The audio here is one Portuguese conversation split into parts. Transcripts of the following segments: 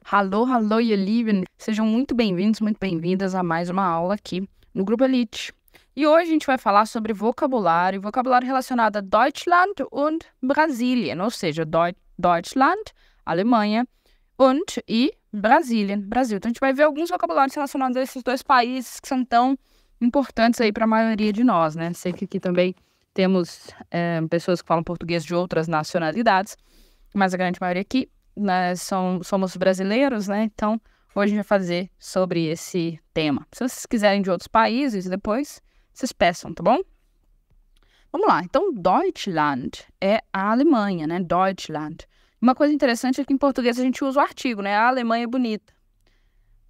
Hallo, hallo, ihr Lieben! Sejam muito bem-vindos, muito bem-vindas a mais uma aula aqui no Grupo Elite. E hoje a gente vai falar sobre vocabulário relacionado a Deutschland und Brasilien, ou seja, Deutschland, Alemanha, e Brasilien, Brasil. Então a gente vai ver alguns vocabulários relacionados a esses dois países que são tão importantes aí para a maioria de nós, né? Sei que aqui também temos pessoas que falam português de outras nacionalidades, mas a grande maioria aqui somos brasileiros, né? Então, hoje a gente vai fazer sobre esse tema. Se vocês quiserem de outros países, depois vocês peçam, tá bom? Vamos lá. Então, Deutschland é a Alemanha, né? Deutschland. Uma coisa interessante é que em português a gente usa o artigo, né? A Alemanha é bonita.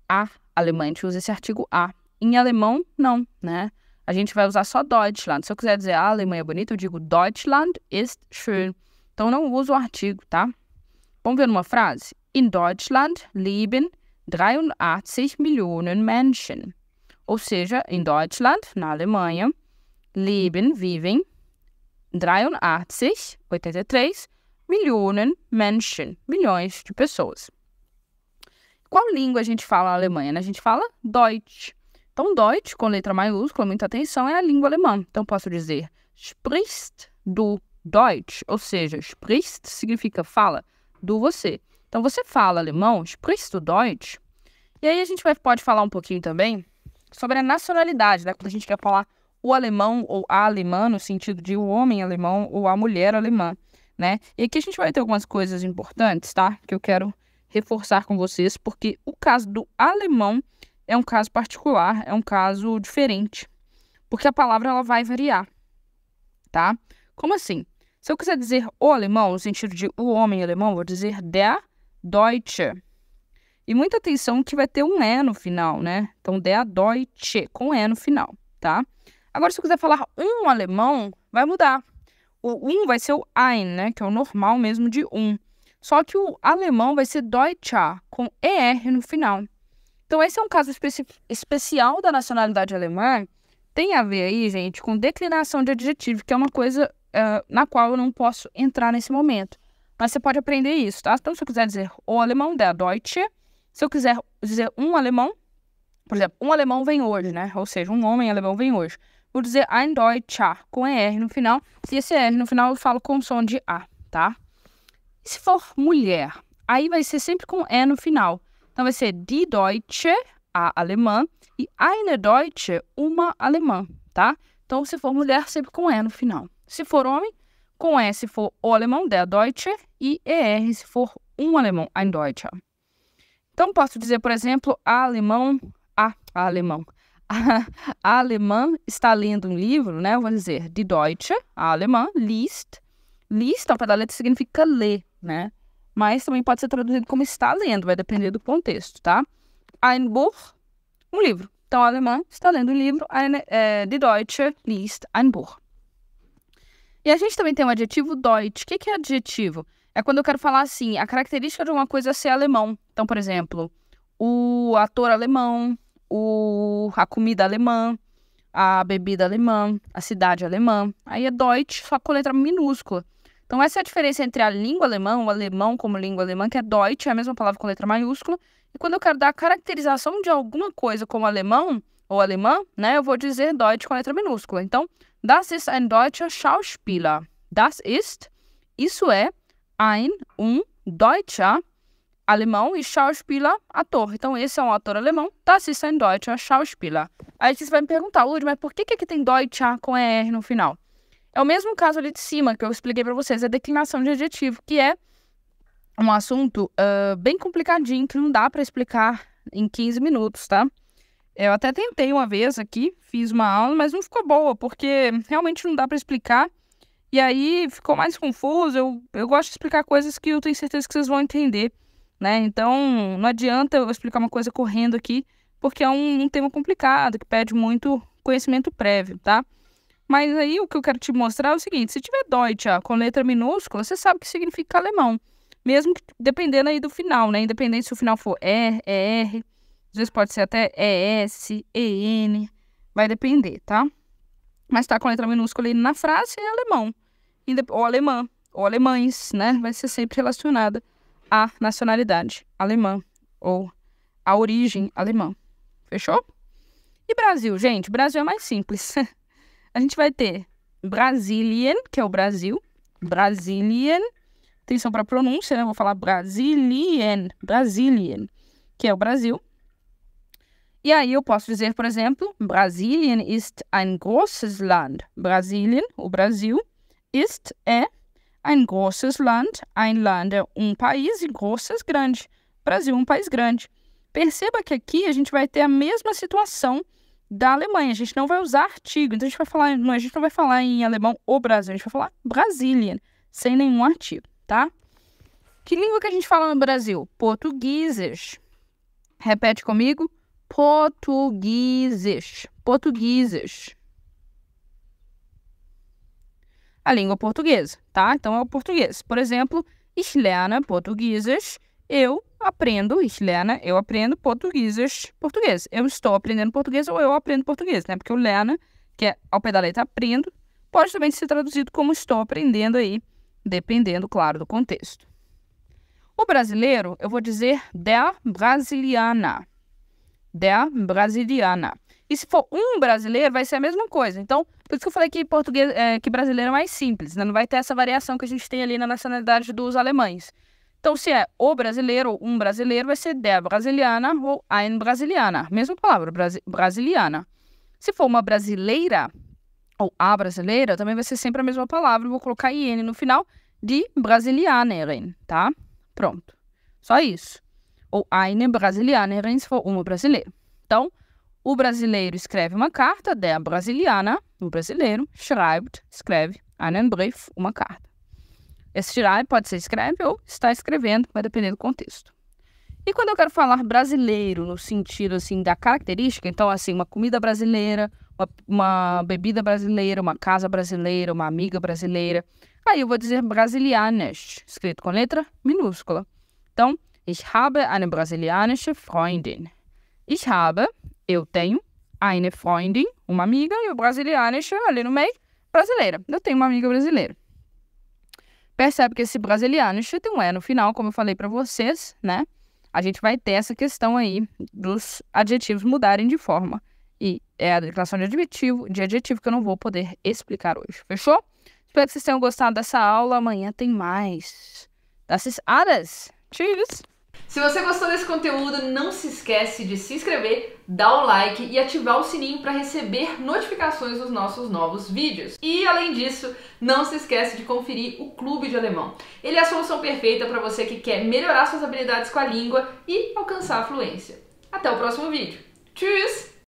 A Alemanha, a gente usa esse artigo a. Em alemão, não, né? A gente vai usar só Deutschland. Se eu quiser dizer a Alemanha é bonita, eu digo Deutschland ist schön. Então, não uso o artigo, tá? Vamos ver uma frase? In Deutschland leben 83 Millionen Menschen. Ou seja, em Deutschland, na Alemanha, vivem 83 Millionen Menschen, milhões de pessoas. Qual língua a gente fala na Alemanha? A gente fala Deutsch. Então, Deutsch, com letra maiúscula, muita atenção, é a língua alemã. Então, posso dizer, sprichst du Deutsch? Ou seja, sprichst significa fala do você. Então, você fala alemão, sprichst du Deutsch? E aí a gente pode falar um pouquinho também sobre a nacionalidade, né? Quando a gente quer falar o alemão ou a alemã, no sentido de o homem alemão ou a mulher alemã, né? E aqui a gente vai ter algumas coisas importantes, tá? Que eu quero reforçar com vocês, porque o caso do alemão é um caso particular, é um caso diferente, porque a palavra ela vai variar, tá? Como assim? Se eu quiser dizer o alemão, no sentido de o homem alemão, vou dizer der Deutsche. E muita atenção que vai ter um E no final, né? Então, der Deutsche, com E no final, tá? Agora, se eu quiser falar um alemão, vai mudar. O vai ser o ein, né? Que é o normal mesmo de um. Só que o alemão vai ser Deutscher, com ER no final. Então, esse é um caso especial da nacionalidade alemã. Tem a ver aí, gente, com declinação de adjetivo, que é uma coisa na qual eu não posso entrar nesse momento. Mas você pode aprender isso, tá? Então, se eu quiser dizer o alemão, der Deutsche. Se eu quiser dizer um alemão, por exemplo, um alemão vem hoje, né? Ou seja, um homem alemão vem hoje. Vou dizer ein Deutscher, com ER no final. Se esse ER no final, eu falo com som de A, tá? E se for mulher, aí vai ser sempre com E no final. Então, vai ser die Deutsche, a alemã, e eine Deutsche, uma alemã, tá? Então, se for mulher, sempre com E no final. Se for homem, com E se for o alemão, der Deutsche, e ER se for um alemão, ein Deutscher. Então, posso dizer, por exemplo, a alemã está lendo um livro, né? Eu vou dizer, die Deutsche, a alemã, liest. Liest, ao pé da letra, significa ler, né? Mas também pode ser traduzido como está lendo, vai depender do contexto, tá? Ein Buch, um livro. Então, a alemã está lendo um livro, die Deutsche liest ein Buch. E a gente também tem o adjetivo Deutsch. O que é adjetivo? É quando eu quero falar assim, a característica de uma coisa é ser alemão. Então, por exemplo, o ator alemão, a comida alemã, a bebida alemã, a cidade alemã. Aí é Deutsch, só com letra minúscula. Então, essa é a diferença entre a língua alemã, o alemão como língua alemã, que é Deutsch, é a mesma palavra com letra maiúscula. E quando eu quero dar a caracterização de alguma coisa como alemão ou alemã, né, eu vou dizer Deutsch com letra minúscula. Então, das ist ein deutscher Schauspieler. Das ist, isso é, um deutscher, alemão, e Schauspieler, ator. Então, esse é um ator alemão. Das ist ein deutscher Schauspieler. Aí você vai me perguntar, Lud, mas por que aqui tem Deutscher com ER no final? É o mesmo caso ali de cima que eu expliquei para vocês, a declinação de adjetivo, que é um assunto bem complicadinho, que não dá para explicar em 15 minutos, tá? Eu até tentei uma vez aqui, fiz uma aula, mas não ficou boa, porque realmente não dá para explicar. E aí ficou mais confuso. Eu gosto de explicar coisas que eu tenho certeza que vocês vão entender, né? Então, não adianta eu explicar uma coisa correndo aqui, porque é um tema complicado, que pede muito conhecimento prévio, tá? Mas aí o que eu quero te mostrar é o seguinte, se tiver Deutsch com letra minúscula, você sabe que significa alemão. Mesmo que, dependendo aí do final, né? Independente se o final for ER, ER, às vezes pode ser até ES, EN, vai depender, tá? Mas tá com a letra minúscula ali na frase, é alemão. Ou alemã, ou alemães, né? Vai ser sempre relacionada à nacionalidade alemã ou a origem alemã. Fechou? E Brasil, gente? Brasil é mais simples. A gente vai ter Brasilien, que é o Brasil. Brasilien. Atenção para a pronúncia, né? Vou falar Brasilien. Brasilien, que é o Brasil. E aí eu posso dizer, por exemplo, Brasilien ist ein großes Land. Brasilien, o Brasil, ist, é, ein großes Land. Ein Land é um país e großes, grande. Brasil, um país grande. Perceba que aqui a gente vai ter a mesma situação da Alemanha. A gente não vai usar artigo. Então a gente não vai falar em alemão o Brasil. A gente vai falar Brasilien, sem nenhum artigo, tá? Que língua que a gente fala no Brasil? Portugueses. Repete comigo. Portugueses. Portugueses. A língua portuguesa, tá? Então é o português. Por exemplo, ich lerne Portugueses. Eu aprendo, ich lerne, eu aprendo português. Eu estou aprendendo português ou eu aprendo português, né? Porque o lerne, que é ao pé da letra aprendo, pode também ser traduzido como estou aprendendo aí, dependendo, claro, do contexto. O brasileiro, eu vou dizer der Brasilianer. Der Brasilianer. E se for um brasileiro, vai ser a mesma coisa. Então, por isso que eu falei que português, que brasileiro é mais simples, né? Não vai ter essa variação que a gente tem ali na nacionalidade dos alemães. Então, se é o brasileiro ou um brasileiro, vai ser der Brasilianer ou ein Brasilianer. Mesma palavra, brasiliana. Se for uma brasileira ou a brasileira, também vai ser sempre a mesma palavra. Vou colocar IN no final de Brasilianerin, tá? Pronto. Só isso. Ou eine Brasilianerin, se for uma brasileira. Então, o brasileiro escreve uma carta, der Brasilianer, o brasileiro, schreibt, escreve, einen Brief, uma carta. Esse schreibt pode ser escreve ou está escrevendo, vai depender do contexto. E quando eu quero falar brasileiro, no sentido, assim, da característica, então, assim, uma comida brasileira, uma bebida brasileira, uma casa brasileira, uma amiga brasileira, aí eu vou dizer brasilianes, escrito com letra minúscula. Então, ich habe eine brasilianische Freundin. Ich habe, eu tenho, eine Freundin, uma amiga, e o brasilianische, ali no meio, brasileira. Eu tenho uma amiga brasileira. Percebe que esse brasilianische tem um E no final, como eu falei para vocês, né? A gente vai ter essa questão aí dos adjetivos mudarem de forma. E é a declaração de adjetivo que eu não vou poder explicar hoje. Fechou? Espero que vocês tenham gostado dessa aula. Amanhã tem mais. Das ist alles. Tschüss! Se você gostou desse conteúdo, não se esquece de se inscrever, dar o like e ativar o sininho para receber notificações dos nossos novos vídeos. E além disso, não se esquece de conferir o Clube de Alemão. Ele é a solução perfeita para você que quer melhorar suas habilidades com a língua e alcançar a fluência. Até o próximo vídeo. Tschüss!